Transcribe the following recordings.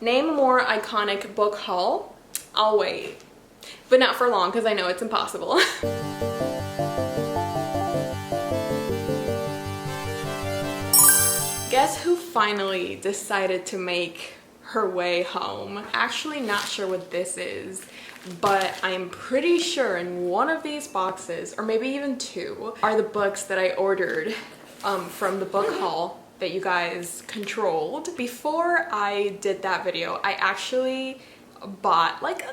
Name a more iconic book haul. I'll wait. But not for long, because I know it's impossible. Guess who finally decided to make her way home? Actually not sure what this is, but I'm pretty sure in one of these boxes, or maybe even two, are the books that I ordered from the book haul that you guys controlled. Before I did that video, I actually bought like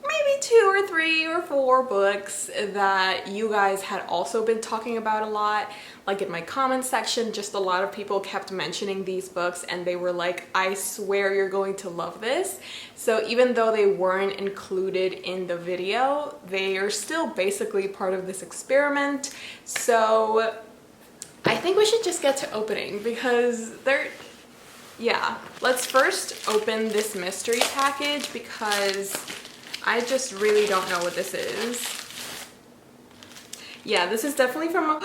maybe 2 or 3 or 4 books that you guys had also been talking about a lot. Like in my comment section, just a lot of people kept mentioning these books and they were like, I swear you're going to love this. So even though they weren't included in the video, they are still basically part of this experiment. So I think we should just get to opening because yeah. Let's first open this mystery package because I just really don't know what this is. Yeah, this is definitely from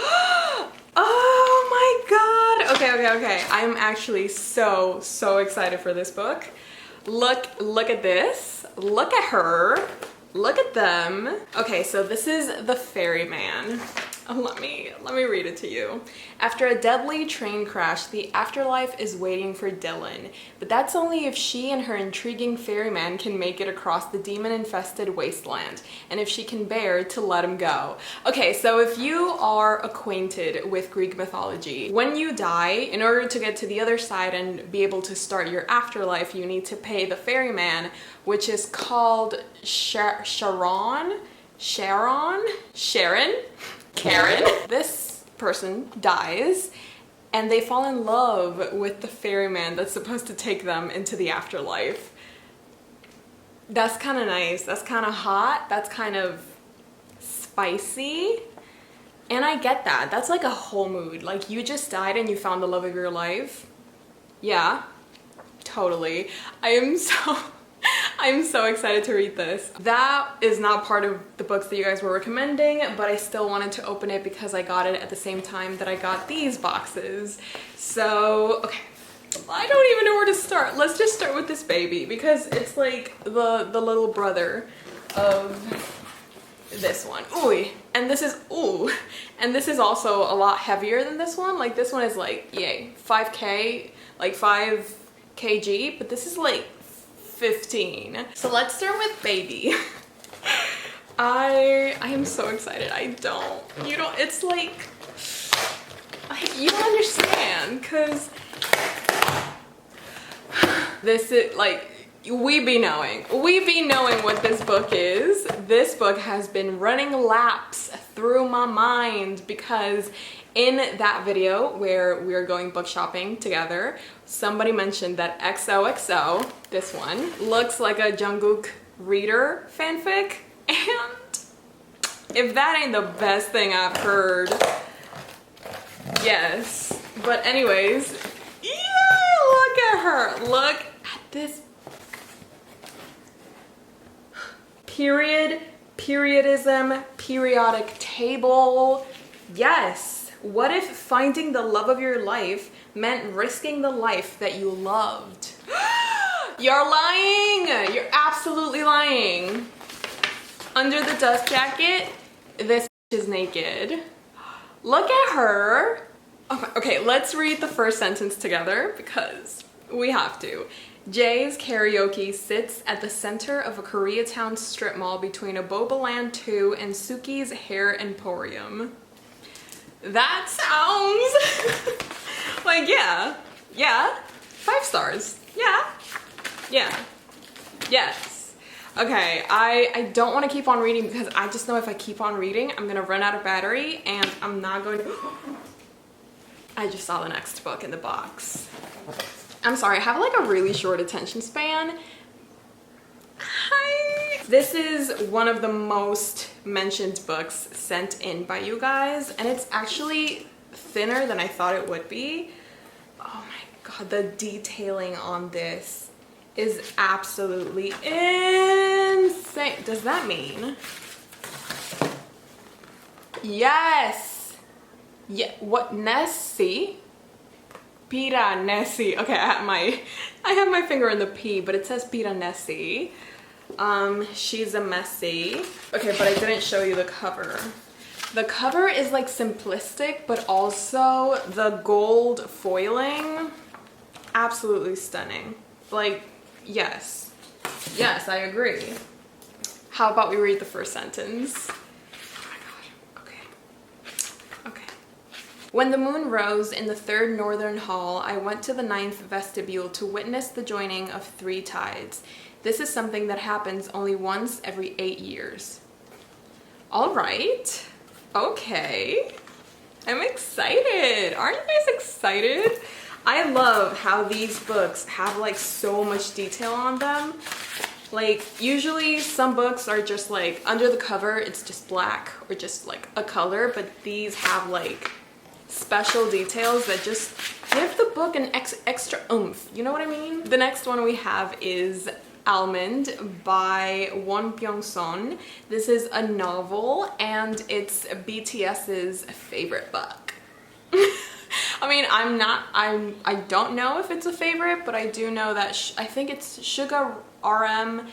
oh my god! Okay. I'm actually so excited for this book. Look at this. Look at her. Look at them. Okay, so this is The Ferryman. Let me read it to you. After a deadly train crash, the afterlife is waiting for Dylan, but that's only if she and her intriguing ferryman can make it across the demon-infested wasteland, and if she can bear to let him go. Okay, so if you are acquainted with Greek mythology, when you die, in order to get to the other side and be able to start your afterlife, you need to pay the ferryman, which is called Sharon? Karen. This person dies and they fall in love with the ferryman that's supposed to take them into the afterlife. That's kind of nice. That's kind of hot. That's kind of spicy. And I get that. That's like a whole mood. Like you just died and you found the love of your life. Yeah, totally. I'm so excited to read this. That is not part of the books that you guys were recommending, but I still wanted to open it because I got it at the same time that I got these boxes. So, okay. I don't even know where to start. Let's just start with this baby because it's like the little brother of this one. Ooh. And this is also a lot heavier than this one. Like this one is like, yay, 5K, like 5 kg, but this is like 15. So let's start with baby. I am so excited. It's like you don't understand because this is like we be knowing what this book is. This book has been running laps through my mind because in that video where we are going book shopping together, somebody mentioned that XOXO, this one, looks like a Jungkook reader fanfic, and if that ain't the best thing I've heard, yes. But anyways, yeah, look at her. Look at this periodism, periodic table. Yes. What if finding the love of your life meant risking the life that you loved? You're lying! You're absolutely lying. Under the dust jacket, this is naked. Look at her. Okay, let's read the first sentence together because we have to. Jay's Karaoke sits at the center of a Koreatown strip mall between a Bobaland 2 and Suki's Hair Emporium. That sounds like, yeah, 5 stars. Yeah, yes. Okay, I don't want to keep on reading because I just know if I keep on reading, I'm gonna run out of battery and I'm not going to. I just saw the next book in the box. I'm sorry, I have like a really short attention span. Hi! This is one of the most mentioned books sent in by you guys, and it's actually thinner than I thought it would be. Oh my god, the detailing on this is absolutely insane. Does that mean? Yes! Yeah, what? Nessie? Piranesi. Okay, I have my finger in the P, but it says Piranesi. She's a messy. Okay, but I didn't show you the cover. The cover is like simplistic, but also the gold foiling, absolutely stunning. Like, yes. Yes, I agree. How about we read the first sentence? Oh my god. Okay. When the moon rose in the third northern hall, I went to the ninth vestibule to witness the joining of three tides. This is something that happens only once every 8 years. All right. Okay. I'm excited. Aren't you guys excited? I love how these books have like so much detail on them. Like usually some books are just like under the cover, it's just black or just like a color, but these have like special details that just give the book an extra oomph. You know what I mean? The next one we have is Almond by Won Byung-son. This is a novel and it's BTS's favorite book. I mean, I don't know if it's a favorite, but I do know that I think it's Suga RM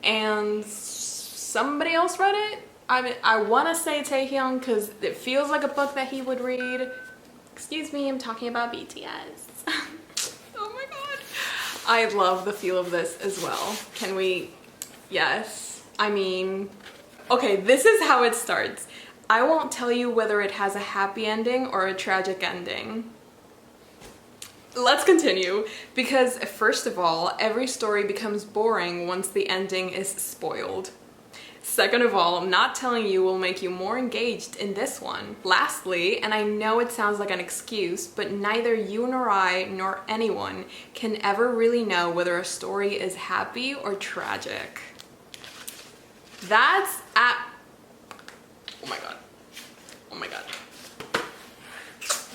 and somebody else read it. I mean, I want to say Taehyung because it feels like a book that he would read. Excuse me, I'm talking about BTS. Oh my god. I love the feel of this as well. Can we? Yes. I mean, okay, this is how it starts. I won't tell you whether it has a happy ending or a tragic ending. Let's continue, because first of all, every story becomes boring once the ending is spoiled. Second of all, not telling you will make you more engaged in this one. Lastly, and I know it sounds like an excuse, but neither you nor I nor anyone can ever really know whether a story is happy or tragic. That's oh my god. Oh my god.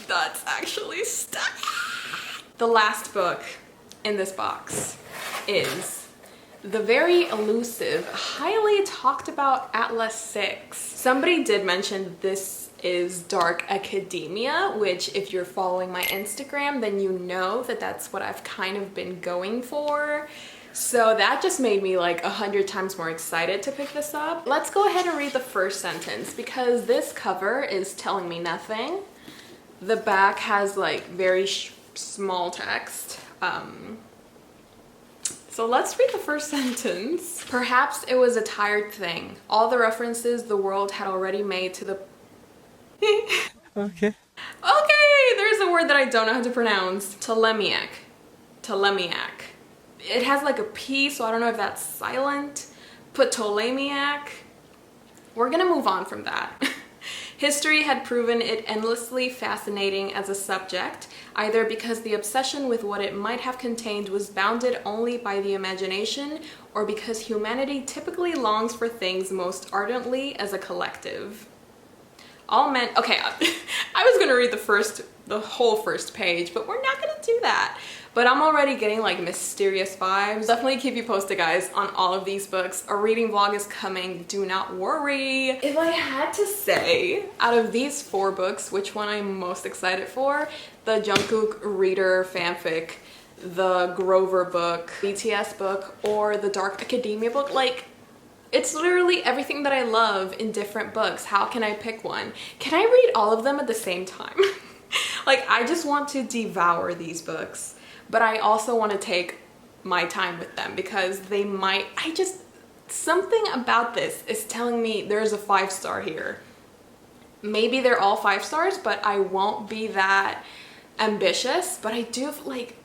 That's actually stuck. The last book in this box is the very elusive, highly talked about Atlas 6. Somebody did mention this is dark academia, which if you're following my Instagram, then you know that that's what I've kind of been going for. So that just made me like 100 times more excited to pick this up. Let's go ahead and read the first sentence because this cover is telling me nothing. The back has like very small text. So let's read the first sentence. Perhaps it was a tired thing. All the references the world had already made to the... Okay, there's a word that I don't know how to pronounce. Ptolemaic. It has like a P, so I don't know if that's silent. Ptolemaic. We're gonna move on from that. History had proven it endlessly fascinating as a subject, either because the obsession with what it might have contained was bounded only by the imagination, or because humanity typically longs for things most ardently as a collective. All men... Okay, I was gonna read the whole first page, but we're not gonna do that. But I'm already getting like mysterious vibes. Definitely keep you posted, guys, on all of these books. A reading vlog is coming, do not worry. If I had to say, out of these 4 books, which one I'm most excited for, the Jungkook reader fanfic, the Grover book, BTS book, or the Dark Academia book, like, it's literally everything that I love in different books. How can I pick one? Can I read all of them at the same time? Like, I just want to devour these books. But I also want to take my time with them because they might, something about this is telling me there's a 5-star here. Maybe they're all 5 stars, but I won't be that ambitious. But I do like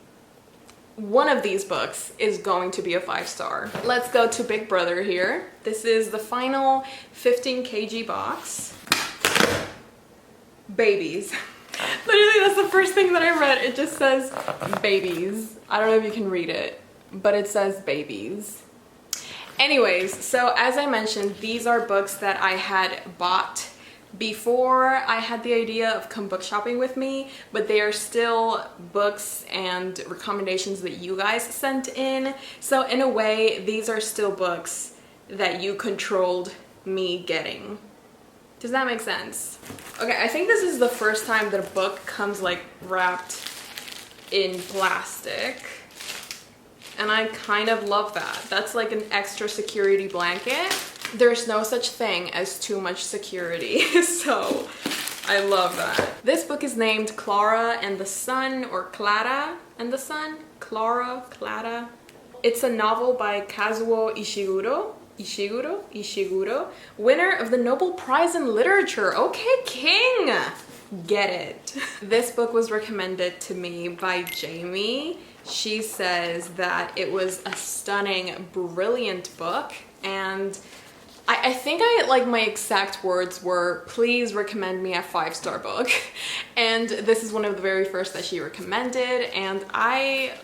one of these books is going to be a 5-star. Let's go to Big Brother here. This is the final 15 kg box. Babies. Literally, that's the first thing that I read. It just says babies. I don't know if you can read it, but it says babies. Anyways, so as I mentioned, these are books that I had bought before I had the idea of come book shopping with me, but they are still books and recommendations that you guys sent in. So in a way, these are still books that you controlled me getting. Does that make sense? Okay, I think this is the first time that a book comes like wrapped in plastic. And I kind of love that. That's like an extra security blanket. There's no such thing as too much security, so I love that. This book is named Clara and the Sun, or Clara and the Sun. Clara. It's a novel by Kazuo Ishiguro, winner of the Nobel Prize in Literature. Okay, king! Get it. This book was recommended to me by Jaime. She says that it was a stunning, brilliant book, and I think my exact words were, please recommend me a 5-star book. And this is one of the very first that she recommended. And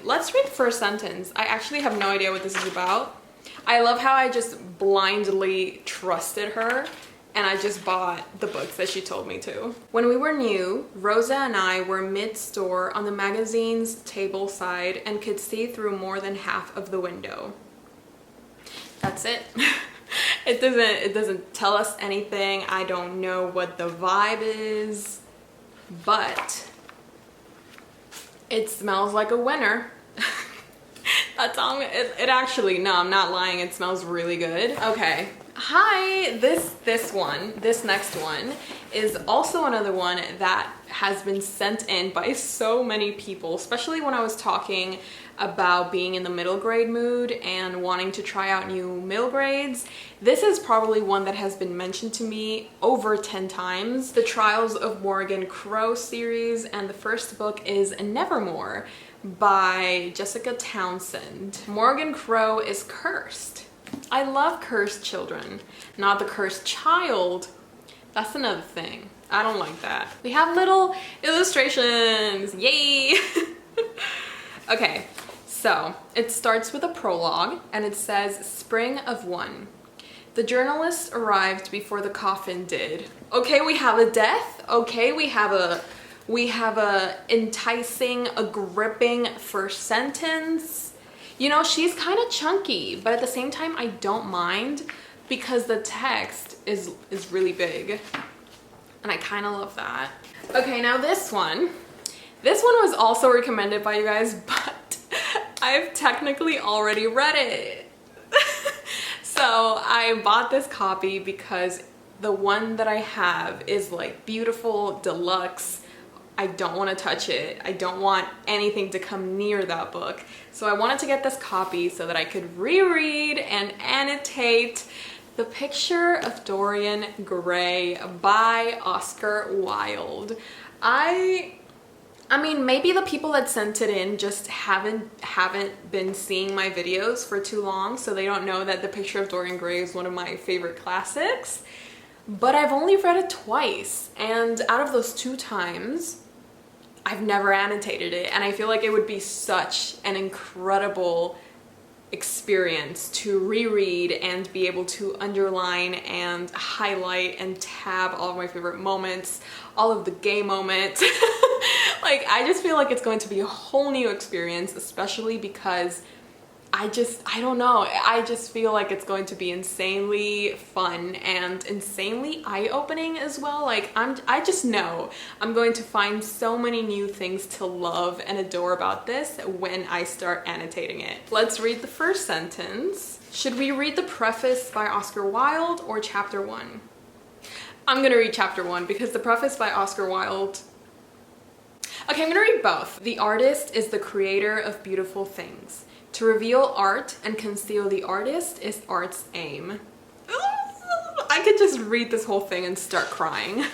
let's read the first sentence. I actually have no idea what this is about. I love how I just blindly trusted her and I just bought the books that she told me to. When we were new, Rosa and I were mid-store on the magazine's table side and could see through more than half of the window. That's it. It doesn't tell us anything. I don't know what the vibe is, but it smells like a winner. That's all. It actually, no, I'm not lying. It smells really good. Okay. Hi, this next one is also another one that has been sent in by so many people, especially when I was talking about being in the middle grade mood and wanting to try out new middle grades. This is probably one that has been mentioned to me over 10 times. The Trials of Morgan Crow series, and the first book is Nevermore by Jessica Townsend. Morgan Crow is cursed. I love cursed children, not the cursed child. That's another thing. I don't like that. We have little illustrations, yay! Okay, so it starts with a prologue and it says, Spring of One. The journalist arrived before the coffin did. Okay, we have a death. Okay, we have a enticing, a gripping first sentence. You know, she's kind of chunky, but at the same time, I don't mind because the text is really big. And I kind of love that. Okay, now this one was also recommended by you guys, but I've technically already read it. So I bought this copy because the one that I have is like beautiful, deluxe. I don't want to touch it. I don't want anything to come near that book. So I wanted to get this copy so that I could reread and annotate The Picture of Dorian Gray by Oscar Wilde. I mean, maybe the people that sent it in just haven't been seeing my videos for too long, so they don't know that The Picture of Dorian Gray is one of my favorite classics. But I've only read it twice, and out of those 2 times, I've never annotated it, and I feel like it would be such an incredible experience to reread and be able to underline and highlight and tab all of my favorite moments, all of the gay moments. Like, I just feel like it's going to be a whole new experience, especially because I don't know, I just feel like it's going to be insanely fun and insanely eye-opening as well. Like, I just know I'm going to find so many new things to love and adore about this when I start annotating it. Let's read the first sentence. Should we read the preface by Oscar Wilde or chapter 1? I'm gonna read chapter 1 because the preface by Oscar Wilde... Okay, I'm gonna read both. The artist is the creator of beautiful things. To reveal art and conceal the artist is art's aim. I could just read this whole thing and start crying.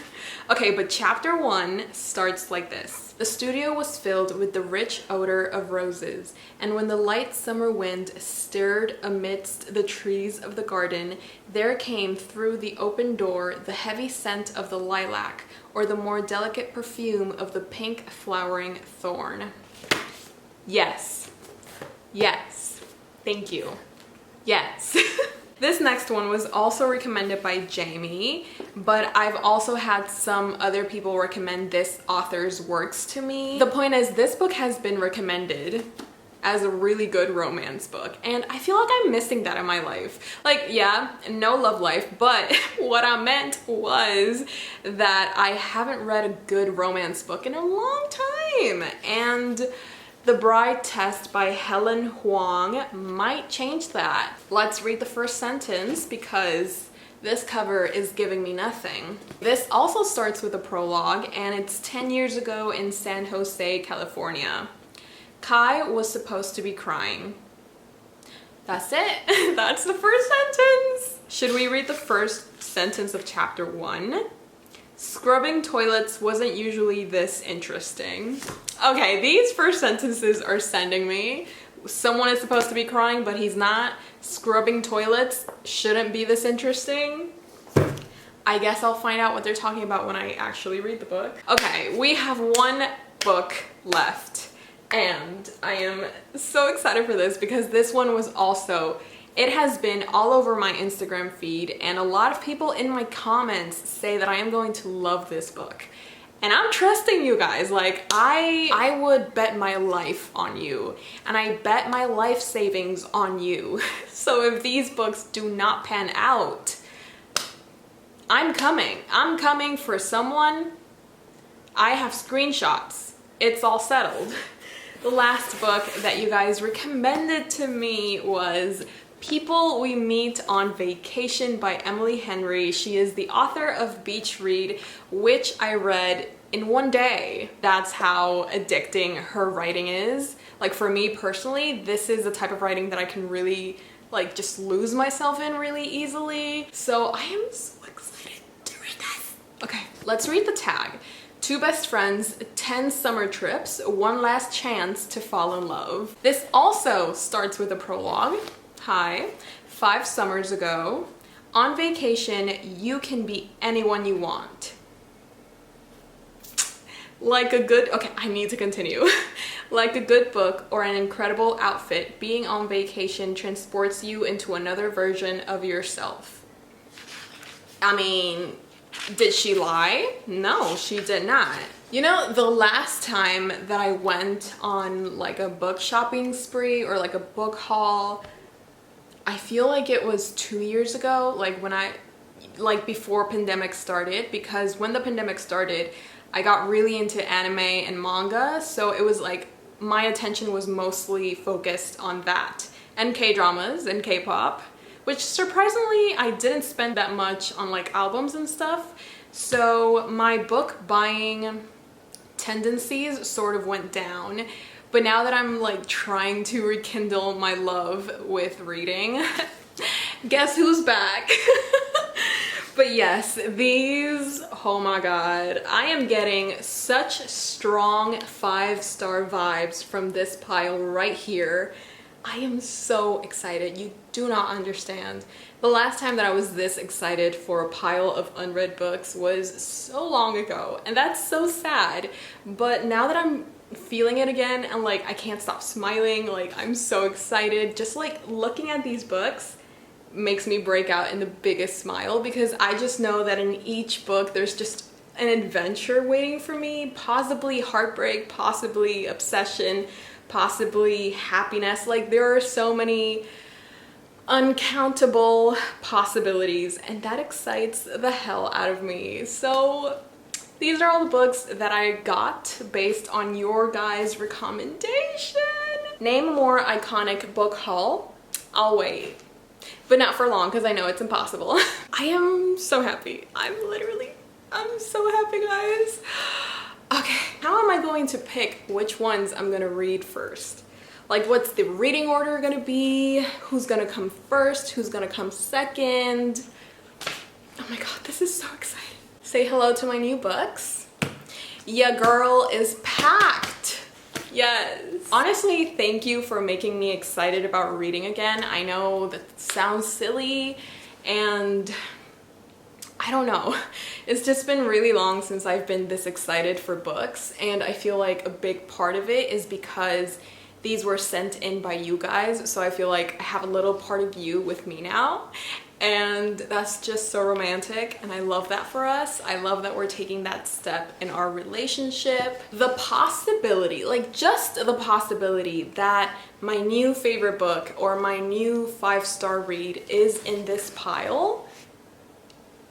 Okay, but chapter 1 starts like this. The studio was filled with the rich odor of roses, and when the light summer wind stirred amidst the trees of the garden, there came through the open door the heavy scent of the lilac, or the more delicate perfume of the pink flowering thorn. Yes. Yes, thank you. Yes. This next one was also recommended by Jaime, but I've also had some other people recommend this author's works to me. The point is, this book has been recommended as a really good romance book, and I feel like I'm missing that in my life. Like, yeah, no love life, but what I meant was that I haven't read a good romance book in a long time, and The Bride Test by Helen Huang might change that. Let's read the first sentence because this cover is giving me nothing. This also starts with a prologue, and it's 10 years ago in San Jose, California. Kai was supposed to be crying. That's it. That's the first sentence. Should we read the first sentence of chapter 1? Scrubbing toilets wasn't usually this interesting. Okay, these first sentences are sending me. Someone is supposed to be crying, but he's not. Scrubbing toilets shouldn't be this interesting. I guess I'll find out what they're talking about when I actually read the book. Okay, we have one book left, and I am so excited for this because this one was also, it has been all over my Instagram feed, and a lot of people in my comments say that I am going to love this book. And I'm trusting you guys. Like, I would bet my life on you, and I bet my life savings on you. So if these books do not pan out, I'm coming. I'm coming for someone. I have screenshots. It's all settled. The last book that you guys recommended to me was People We Meet on Vacation by Emily Henry. She is the author of Beach Read, which I read in one day. That's how addicting her writing is. Like, for me personally, this is the type of writing that I can really like just lose myself in really easily. So I am so excited to read this. Okay, let's read the tag. 2 best friends, 10 summer trips, one last chance to fall in love. This also starts with a prologue. Hi, 5 summers ago. On vacation, you can be anyone you want. Like a good, okay, I need to continue. Like a good book or an incredible outfit, being on vacation transports you into another version of yourself. I mean, did she lie? No, she did not. You know, the last time that I went on like a book shopping spree or like a book haul, I feel like it was 2 years ago, like before pandemic started, because when the pandemic started, I got really into anime and manga, so it was like my attention was mostly focused on that and K-dramas and K-pop, which surprisingly I didn't spend that much on like albums and stuff. So my book buying tendencies sort of went down. But now that I'm like trying to rekindle my love with reading, guess who's back? But yes, these, oh my god, I am getting such strong 5-star vibes from this pile right here. I am so excited. You do not understand. The last time that I was this excited for a pile of unread books was so long ago, and that's so sad. But now that I'm feeling it again and like I can't stop smiling, like I'm so excited. Just like looking at these books makes me break out in the biggest smile because I just know that in each book there's just an adventure waiting for me, possibly heartbreak, possibly obsession, possibly happiness. Like there are so many uncountable possibilities, and that excites the hell out of me. So these are all the books that I got based on your guys' recommendation. Name a more iconic book haul. I'll wait, but not for long because I know it's impossible. I am so happy. I'm so happy, guys. Okay, how am I going to pick which ones I'm gonna read first? Like, what's the reading order gonna be? Who's gonna come first? Who's gonna come second? Oh my god, this is so exciting. Say hello to my new books. Ya girl is packed. Yes. Honestly, thank you for making me excited about reading again. I know that sounds silly, and I don't know. It's just been really long since I've been this excited for books, and I feel like a big part of it is because these were sent in by you guys, so I feel like I have a little part of you with me now, and that's just so romantic, and I love that for us. I love that we're taking that step in our relationship. The possibility, like just the possibility that my new favorite book or my new 5-star read is in this pile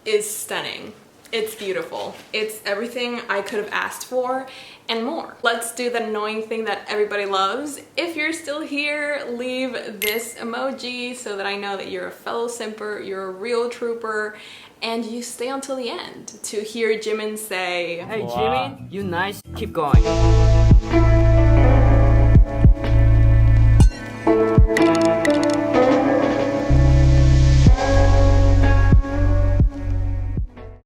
is stunning. It's beautiful. It's everything I could have asked for and more. Let's do that annoying thing that everybody loves. If you're still here, leave this emoji so that I know that you're a fellow simper, you're a real trooper, and you stay until the end to hear Jimin say, Hey Jimin, you nice, keep going.